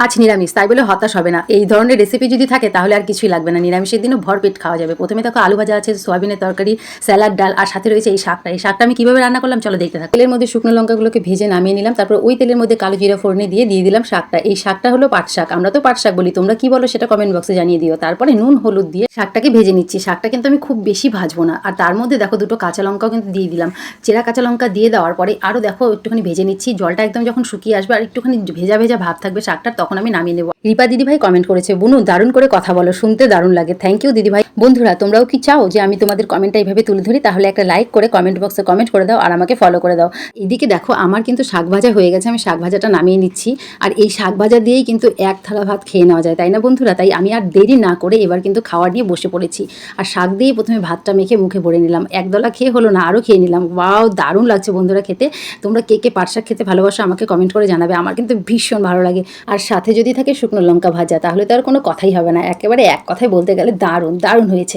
আজ নিরামিষ, তাই বলে হতাশ হবে না। এই ধরনের রেসিপি যদি থাকে তাহলে আর কিছুই লাগবে না, নিরামিষের দিনও ভরপেট খাওয়া যাবে। প্রথমে দেখো আলু ভাজা আছে, সোয়াবিনের তরকারি, স্যালাড, ডাল, আর সাথে রয়েছে এই শাকটা আমি কীভাবে রান্না করলাম চলো দেখতে থাকো। তেলের মধ্যে শুকনো লঙ্কাগুলোকে ভেজে নামিয়ে নিলাম, তারপর ওই তেলের মধ্যে কালো জিরা ফোড়নে দিয়ে দিলাম শাকটা। এই শাকটা হলো পাট শাক, আমরা তো পাট শাক বলি, তোমরা কি বলো সেটা কমেন্ট বক্সে জানিয়ে দিও। তারপরে নুন হলুদ দিয়ে শাকটাকে ভেজে নিচ্ছি। শাকটা কিন্তু আমি খুব বেশি ভাজবো না। আর তার মধ্যে দেখো দুটো কাঁচা লঙ্কাও কিন্তু দিয়ে দিলাম। চেরা কাঁচা লঙ্কা দিয়ে দেওয়ার পরে আরও দেখো একটুখানি ভেজে নিচ্ছি। জলটা একদম যখন শুকিয়ে আসবে আর একটুখানি ভেজা ভেজা ভাব থাকবে শাকটার, তখন আমি নামিয়ে নেবো। রিপা দিদিভাই কমেন্ট করেছে, বুনু দারুণ করে কথা বলো, শুনতে দারুণ লাগে। থ্যাংক ইউ দিদিভাই। বন্ধুরা তোমরাও কি চাও যে আমি তোমাদের কমেন্টটা এইভাবে তুলে ধরি? তাহলে একটা লাইক করে কমেন্ট বক্সে কমেন্ট করে দাও আর আমাকে ফলো করে দাও। এদিকে দেখো আমার কিন্তু শাক ভাজা হয়ে গেছে, আমি শাক ভাজাটা নামিয়ে নিচ্ছি। আর এই শাক ভাজা দিয়েই কিন্তু এক থালা ভাত খেয়ে নেওয়া যায়, তাই না বন্ধুরা? তাই আমি আর দেরি না করে এবার কিন্তু খাওয়ার নিয়ে বসে পড়েছি। আর শাক দিয়েই প্রথমে ভাতটা মেখে মুখে ভরে নিলাম। একদলা খেয়ে হলো না, আরও খেয়ে নিলাম। ওয়াও, দারুণ লাগছে বন্ধুরা খেতে। তোমরা কে কে পাট শাক খেতে ভালোবাসো আমাকে কমেন্ট করে জানাবে, আমার কিন্তু ভীষণ ভালো লাগে। আর সাথে যদি থাকে শুকনো লঙ্কা ভাজা, তাহলে তো আর কোনো কথাই হবে না। একেবারে এক কথায় বলতে গেলে দারুণ দারুণ হয়েছে।